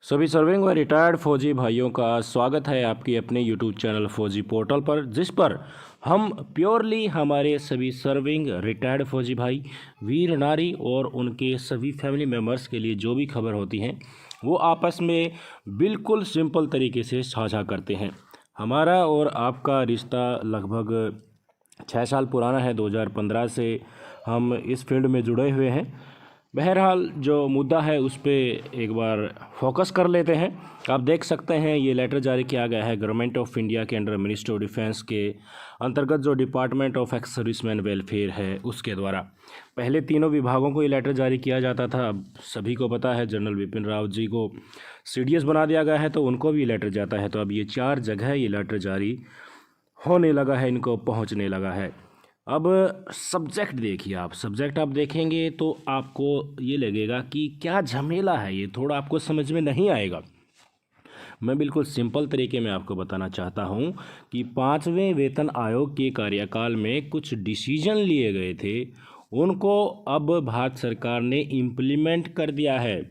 सभी सर्विंग व रिटायर्ड फौजी भाइयों का स्वागत है आपकी अपने यूट्यूब चैनल फौजी पोर्टल पर, जिस पर हम प्योरली हमारे सभी सर्विंग रिटायर्ड फौजी भाई, वीर नारी और उनके सभी फैमिली मेम्बर्स के लिए जो भी खबर होती हैं वो आपस में बिल्कुल सिंपल तरीके से साझा करते हैं। हमारा और आपका रिश्ता लगभग 6 साल पुराना है। 2015 से हम इस फील्ड में जुड़े हुए हैं। बहरहाल जो मुद्दा है उस पर एक बार फोकस कर लेते हैं। आप देख सकते हैं ये लेटर जारी किया गया है गवर्नमेंट ऑफ इंडिया के अंडर मिनिस्ट्री ऑफ डिफेंस के अंतर्गत जो department of ex serviceman welfare है उसके द्वारा। पहले तीनों विभागों को ये लेटर जारी किया जाता था। अब सभी को पता है जनरल बिपिन रावत जी को सीडीएस बना दिया गया है तो उनको भी लेटर जाता है। तो अब ये 4 जगह ये लेटर जारी होने लगा है, इनको पहुंचने लगा है। अब सब्जेक्ट देखिए, आप सब्जेक्ट आप देखेंगे तो आपको ये लगेगा कि क्या झमेला है, ये थोड़ा आपको समझ में नहीं आएगा। मैं बिल्कुल सिंपल तरीके में आपको बताना चाहता हूँ कि 5वें वेतन आयोग के कार्यकाल में कुछ डिसीजन लिए गए थे, उनको अब भारत सरकार ने इम्प्लीमेंट कर दिया है।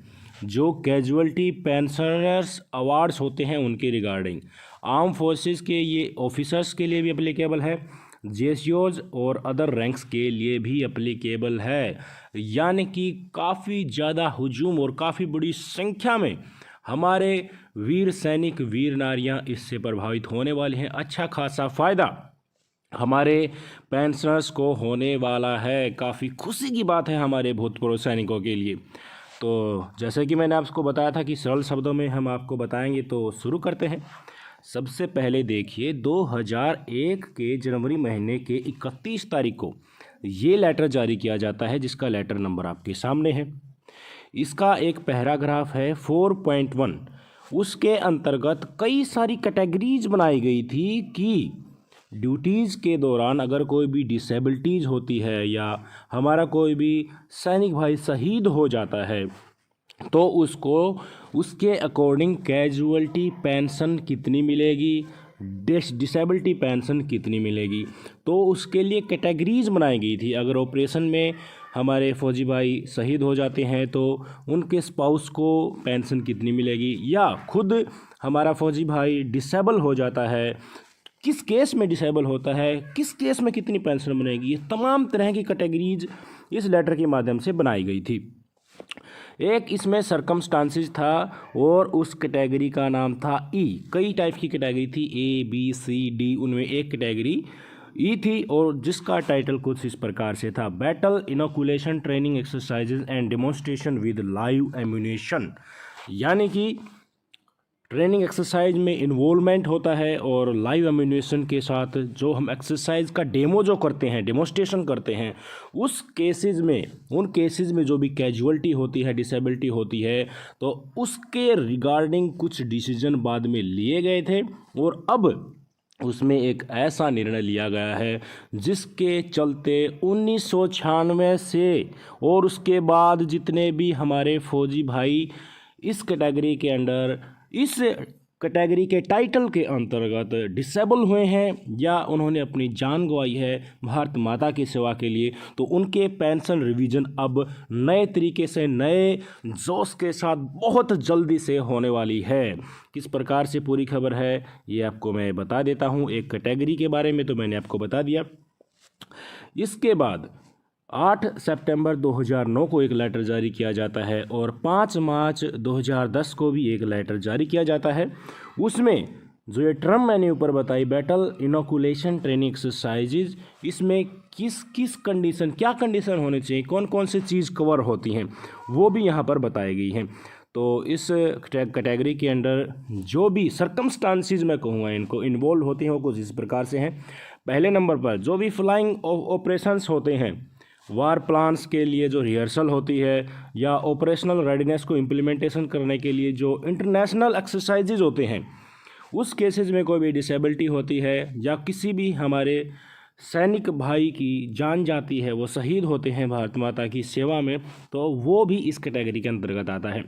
जो कैजुअल्टी पेंशनर्स अवार्ड्स होते हैं उनके रिगार्डिंग आर्म फोर्सेस के ये ऑफिसर्स के लिए भी अप्लीकेबल है, जेसीओज और अदर रैंक्स के लिए भी अप्लीकेबल है। यानी कि काफ़ी ज़्यादा हुजूम और काफ़ी बड़ी संख्या में हमारे वीर सैनिक वीर नारियां इससे प्रभावित होने वाले हैं। अच्छा खासा फ़ायदा हमारे पेंशनर्स को होने वाला है। काफ़ी खुशी की बात है हमारे भूतपूर्व सैनिकों के लिए। तो जैसे कि मैंने आपको बताया था कि सरल शब्दों में हम आपको बताएंगे, तो शुरू करते हैं। सबसे पहले देखिए 2001 के जनवरी महीने के 31 तारीख को ये लेटर जारी किया जाता है, जिसका लेटर नंबर आपके सामने है। इसका एक पैराग्राफ है 4.1। उसके अंतर्गत कई सारी कैटेगरीज बनाई गई थी कि ड्यूटीज़ के दौरान अगर कोई भी डिसेबिलिटीज़ होती है या हमारा कोई भी सैनिक भाई शहीद हो जाता है तो उसको उसके अकॉर्डिंग कैजुअल्टी पेंशन कितनी मिलेगी, डिसेबिलिटी पेंशन कितनी मिलेगी, तो उसके लिए कैटेगरीज बनाई गई थी। अगर ऑपरेशन में हमारे फौजी भाई शहीद हो जाते हैं तो उनके स्पाउस को पेंशन कितनी मिलेगी, या खुद हमारा फौजी भाई डिसेबल हो जाता है, किस केस में डिसेबल होता है, किस केस में कितनी पेंशन बनेगी, ये तमाम तरह की कैटेगरीज इस लेटर के माध्यम से बनाई गई थी। एक इसमें सरकमस्टांसिस था और उस कैटेगरी का नाम था ई। कई टाइप की कैटेगरी थी, ए बी सी डी, उनमें एक कैटेगरी ई थी और जिसका टाइटल कुछ इस प्रकार से था, battle inoculation training exercises and demonstration with live ammunition. यानी कि ट्रेनिंग एक्सरसाइज में इन्वॉल्वमेंट होता है और लाइव एम्यूनेशन के साथ जो हम एक्सरसाइज का डेमो जो करते हैं, डेमोन्स्ट्रेशन करते हैं, उस केसेस में, उन केसेस में जो भी कैजुअल्टी होती है, डिसेबिलिटी होती है, तो उसके रिगार्डिंग कुछ डिसीजन बाद में लिए गए थे। और अब उसमें एक ऐसा निर्णय लिया गया है जिसके चलते 1996 से और उसके बाद जितने भी हमारे फौजी भाई इस कैटेगरी के अंडर, इस कैटेगरी के टाइटल के अंतर्गत डिसेबल हुए हैं या उन्होंने अपनी जान गंवाई है भारत माता की सेवा के लिए, तो उनके पेंशन रिवीजन अब नए तरीके से, नए जोश के साथ बहुत जल्दी से होने वाली है। किस प्रकार से पूरी खबर है ये आपको मैं बता देता हूँ। एक कैटेगरी के बारे में तो मैंने आपको बता दिया। इसके बाद 8 सितंबर 2009 को एक लेटर जारी किया जाता है और 5 मार्च 2010 को भी एक लेटर जारी किया जाता है। उसमें जो ये टर्म मैंने ऊपर बताई, बैटल इनोकुलेशन ट्रेनिंग एक्सरसाइजेज, इसमें किस किस कंडीशन, क्या कंडीशन होनी चाहिए, कौन कौन सी चीज़ कवर होती हैं, वो भी यहाँ पर बताई गई हैं। तो इस कैटेगरी के अंडर जो भी सरकमस्टांसिस मैं कहूँगा इनको इन्वॉल्व होती हैं वो कुछ इस प्रकार से हैं। पहले नंबर पर जो भी फ्लाइंग ऑपरेशंस होते हैं, वार प्लान्स के लिए जो रिहर्सल होती है या ऑपरेशनल रेडीनेस को इम्प्लीमेंटेशन करने के लिए जो इंटरनेशनल एक्सरसाइजेज होते हैं, उस केसेस में कोई भी डिसेबिलिटी होती है या किसी भी हमारे सैनिक भाई की जान जाती है, वो शहीद होते हैं भारत माता की सेवा में, तो वो भी इस कैटेगरी के अंतर्गत आता है।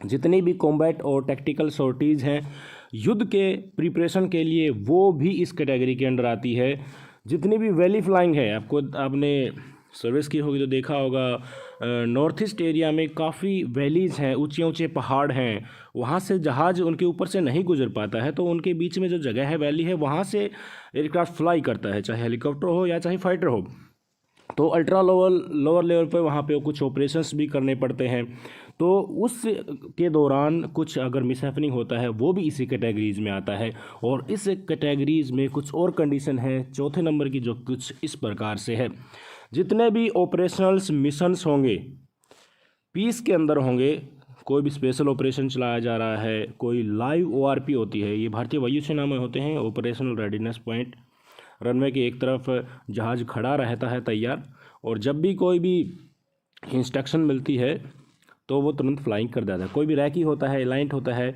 जितनी भी कॉम्बैट और टैक्टिकल सॉर्टीज़ हैं युद्ध के प्रिपरेशन के लिए, वो भी इस कैटेगरी के अंडर आती है। जितनी भी वैली फ्लाइंग है, आपने सर्विस की होगी तो देखा होगा नॉर्थ ईस्ट एरिया में काफ़ी वैलीज़ हैं, ऊंचे ऊंचे पहाड़ हैं, वहाँ से जहाज़ उनके ऊपर से नहीं गुजर पाता है, तो उनके बीच में जो जगह है, वैली है, वहाँ से एयरक्राफ्ट फ्लाई करता है, चाहे हेलीकॉप्टर हो या चाहे फाइटर हो। तो अल्ट्रा लोअर लेवल पे वहाँ पे कुछ ऑपरेशंस भी करने पड़ते हैं। तो उस के दौरान कुछ अगर मिसहैपनिंग होता है वो भी इसी कैटेगरीज में आता है। और इस कैटेगरीज में कुछ और कंडीशन है चौथे नंबर की, जो कुछ इस प्रकार से है। जितने भी ऑपरेशनल्स मिशंस होंगे, पीस के अंदर होंगे, कोई भी स्पेशल ऑपरेशन चलाया जा रहा है, कोई लाइव ओआरपी होती है, ये भारतीय वायुसेना में होते हैं, ऑपरेशनल रेडीनेस पॉइंट। रनवे के एक तरफ जहाज़ खड़ा रहता है तैयार, और जब भी कोई भी इंस्ट्रक्शन मिलती है तो वो तुरंत फ्लाइंग कर देता है। कोई भी रैकी होता है, अलाइंट होता है,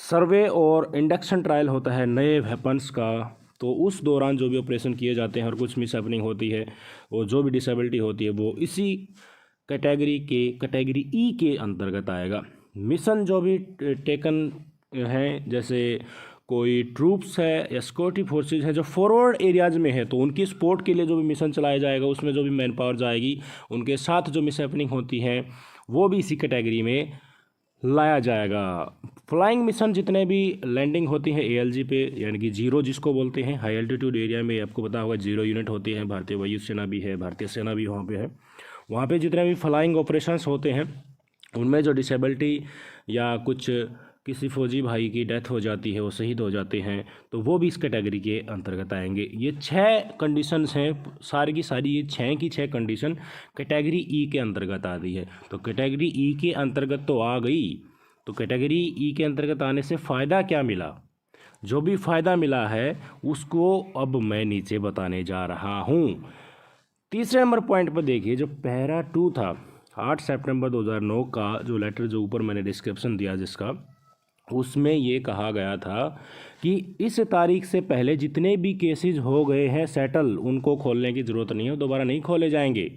सर्वे और इंडक्शन ट्रायल होता है नए वेपन्स का, तो उस दौरान जो भी ऑपरेशन किए जाते हैं और कुछ मिसहैपनिंग होती है, वो जो भी डिसेबिलिटी होती है, वो इसी कैटेगरी ई के अंतर्गत आएगा। मिशन जो भी टेकन हैं, जैसे कोई ट्रूप्स है या सिक्योरिटी फोर्सेज है जो फॉरवर्ड एरियाज़ में है, तो उनकी सपोर्ट के लिए जो भी मिशन चलाया जाएगा, उसमें जो भी मैन पावर जाएगी, उनके साथ जो मिसहैपनिंग होती है वो भी इसी कैटेगरी में लाया जाएगा। फ्लाइंग मिशन जितने भी लैंडिंग होती है एएलजी पे, यानी कि जीरो जिसको बोलते हैं, हाई एल्टीट्यूड एरिया में, आपको पता होगा जीरो यूनिट होती है, भारतीय वायुसेना भी है, भारतीय सेना भी वहाँ पे है। वहाँ पे जितने भी फ्लाइंग ऑपरेशंस होते हैं, उनमें जो डिसेबिलिटी या कुछ किसी फौजी भाई की डेथ हो जाती है, वो शहीद हो जाते हैं, तो वो भी इस कैटेगरी के अंतर्गत आएंगे। ये 6 कंडीशंस हैं, सारी की सारी ये 6 की 6 कंडीशन कैटेगरी ई के अंतर्गत आती है। तो कैटेगरी ई के अंतर्गत तो आ गई, तो कैटेगरी ई के अंतर्गत आने से फ़ायदा क्या मिला? जो भी फ़ायदा मिला है उसको अब मैं नीचे बताने जा रहा हूँ। तीसरे नंबर पॉइंट पर देखिए, जो पैरा 2 था, 8 सितंबर 2009 का जो लेटर जो ऊपर मैंने डिस्क्रिप्शन दिया जिसका, उसमें ये कहा गया था कि इस तारीख से पहले जितने भी केसेस हो गए हैं सेटल, उनको खोलने की ज़रूरत नहीं है, दोबारा नहीं खोले जाएंगे।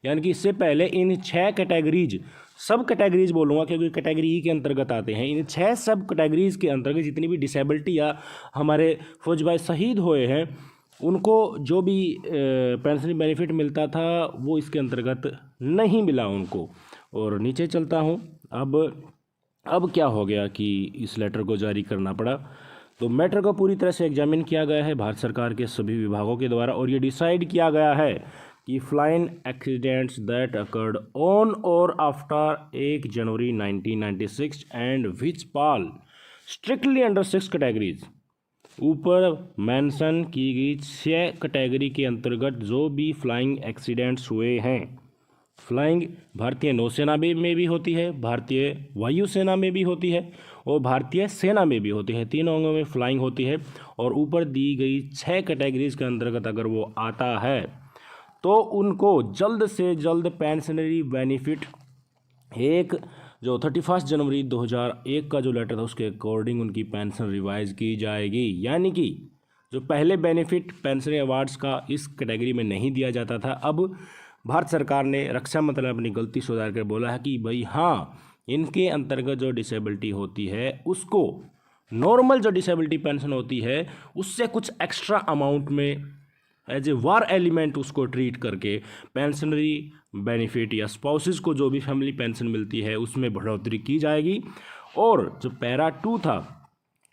यानी कि इससे पहले इन 6 कैटेगरीज, सब कैटेगरीज बोलूँगा क्योंकि कैटेगरी ई के अंतर्गत आते हैं, इन 6 सब कैटेगरीज के अंतर्गत जितनी भी डिसेबिलिटी या हमारे फौज भाई शहीद हुए हैं, उनको जो भी पेंशन बेनिफिट मिलता था वो इसके अंतर्गत नहीं मिला उनको। और नीचे चलता हूँ, अब क्या हो गया कि इस लेटर को जारी करना पड़ा। तो मैटर को पूरी तरह से एग्जामिन किया गया है भारत सरकार के सभी विभागों के द्वारा, और ये डिसाइड किया गया है कि flying accidents that occurred on or after 1 January 1996 and which fall strictly under 6 categories, ऊपर मेंशन की गई 6 कैटेगरी के अंतर्गत जो भी फ्लाइंग एक्सीडेंट्स हुए हैं, फ्लाइंग भारतीय नौसेना में भी होती है, भारतीय वायुसेना में भी होती है और भारतीय सेना में भी होती है, तीनों अंगों में फ्लाइंग होती है। और ऊपर दी गई 6 कैटेगरीज के अंतर्गत अगर वो आता है तो उनको जल्द से जल्द पेंशनरी बेनिफिट, एक जो 31 जनवरी 2001 का जो लेटर था उसके अकॉर्डिंग उनकी पेंशन रिवाइज की जाएगी। यानी कि जो पहले बेनिफिट पेंशन अवार्ड्स का इस कैटेगरी में नहीं दिया जाता था, अब भारत सरकार ने, रक्षा मंत्रालय अपनी गलती सुधार कर बोला है कि भाई हाँ, इनके अंतर्गत जो डिसेबिलिटी होती है उसको नॉर्मल जो डिसेबिलिटी पेंशन होती है उससे कुछ एक्स्ट्रा अमाउंट में एज ए वार एलिमेंट उसको ट्रीट करके पेंशनरी बेनिफिट या स्पाउसेस को जो भी फैमिली पेंशन मिलती है उसमें बढ़ोतरी की जाएगी। और जो पैरा 2 था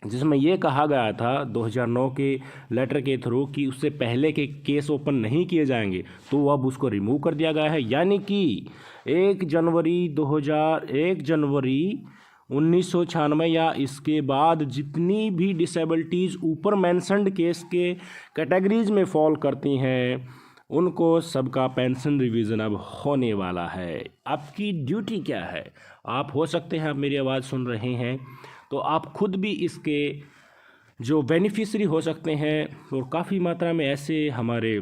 जिसमें ये कहा गया था 2009 के लेटर के थ्रू कि उससे पहले के केस ओपन नहीं किए जाएंगे, तो अब उसको रिमूव कर दिया गया है। यानी कि 1 जनवरी 1996 या इसके बाद जितनी भी डिसेबिलिटीज़ ऊपर मेंशन्ड केस के कैटेगरीज में फॉल करती हैं उनको सबका पेंशन रिवीजन अब होने वाला है। आपकी ड्यूटी क्या है? आप हो सकते हैं आप मेरी आवाज़ सुन रहे हैं तो आप खुद भी इसके जो बेनिफिशरी हो सकते हैं, और काफ़ी मात्रा में ऐसे हमारे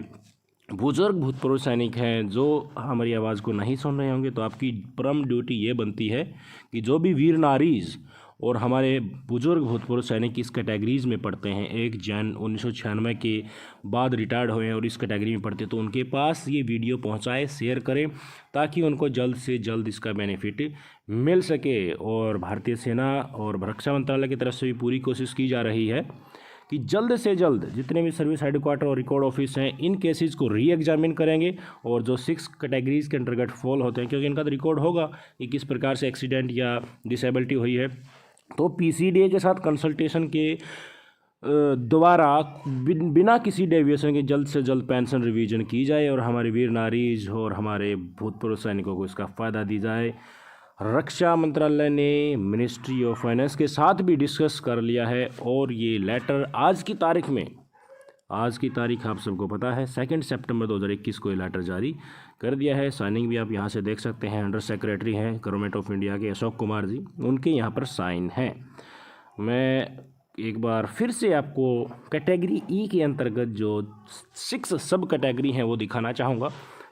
बुजुर्ग भूतपूर्व सैनिक हैं जो हमारी आवाज़ को नहीं सुन रहे होंगे, तो आपकी परम ड्यूटी ये बनती है कि जो भी वीर नारीज़ और हमारे बुजुर्ग भूतपूर्व सैनिक इस कैटेगरीज़ में पढ़ते हैं, 1 जन 1996 के बाद रिटायर्ड हुए हैं और इस कैटेगरी में पढ़ते हैं, तो उनके पास ये वीडियो पहुंचाएं, शेयर करें ताकि उनको जल्द से जल्द इसका बेनिफिट मिल सके। और भारतीय सेना और रक्षा मंत्रालय की तरफ से भी पूरी कोशिश की जा रही है कि जल्द से जल्द जितने भी सर्विस हेडक्वार्टर और रिकॉर्ड ऑफिस हैं इन केसेस को री एग्जामिन करेंगे, और जो 6 कैटेगरीज के अंतर्गत फॉल होते हैं, क्योंकि इनका तो रिकॉर्ड होगा कि किस प्रकार से एक्सीडेंट या डिसेबिलिटी हुई है, तो पीसीडीए के साथ कंसल्टेशन के द्वारा बिना किसी डेविएशन के जल्द से जल्द पेंशन रिवीजन की जाए और हमारे वीर नारीज और हमारे भूतपूर्व सैनिकों को इसका फ़ायदा दी जाए। रक्षा मंत्रालय ने मिनिस्ट्री ऑफ फाइनेंस के साथ भी डिस्कस कर लिया है, और ये लेटर आज की तारीख में, आज की तारीख आप सबको पता है 2 सितंबर 2021 को ये लेटर जारी कर दिया है। साइनिंग भी आप यहाँ से देख सकते हैं, अंडर सेक्रेटरी हैं गवर्नमेंट ऑफ इंडिया के अशोक कुमार जी, उनके यहाँ पर साइन हैं। मैं एक बार फिर से आपको कैटेगरी ई के अंतर्गत जो 6 सब कैटेगरी हैं वो दिखाना चाहूँगा।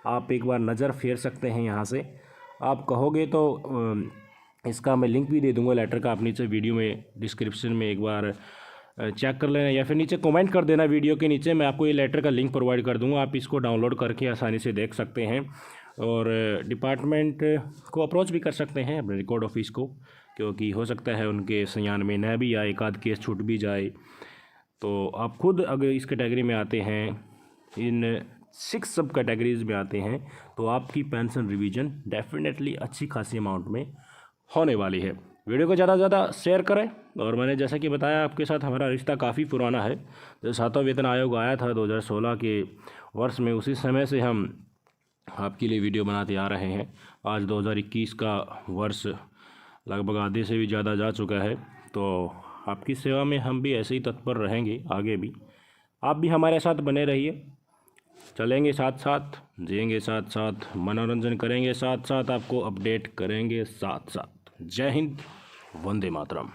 आप एक बार नज़र फेर सकते हैं यहाँ से। आप कहोगे तो इसका मैं लिंक भी दे दूँगा लेटर का, आप नीचे वीडियो में डिस्क्रिप्शन में एक बार चेक कर लेना, या फिर नीचे कमेंट कर देना वीडियो के नीचे, मैं आपको ये लेटर का लिंक प्रोवाइड कर दूँगा। आप इसको डाउनलोड करके आसानी से देख सकते हैं, और डिपार्टमेंट को अप्रोच भी कर सकते हैं अपने रिकॉर्ड ऑफिस को, क्योंकि हो सकता है उनके संज्ञान में न भी आए, एक आध केस छूट भी जाए। तो आप खुद अगर इस कैटेगरी में आते हैं, इन 6 सब कैटेगरीज में आते हैं, तो आपकी पेंशन रिवीजन डेफिनेटली अच्छी खासी अमाउंट में होने वाली है। वीडियो को ज़्यादा से ज़्यादा शेयर करें, और मैंने जैसा कि बताया आपके साथ हमारा रिश्ता काफ़ी पुराना है। जब 7वां वेतन आयोग आया था 2016 के वर्ष में, उसी समय से हम आपके लिए वीडियो बनाते आ रहे हैं। आज 2021 का वर्ष लगभग आधे से भी ज़्यादा जा चुका है, तो आपकी सेवा में हम भी ऐसे ही तत्पर रहेंगे आगे भी। आप भी हमारे साथ बने रहिए, चलेंगे साथ साथ, जिएंगे साथ साथ, मनोरंजन करेंगे साथ साथ, आपको अपडेट करेंगे साथ साथ। जय हिंद, वंदे मातरम।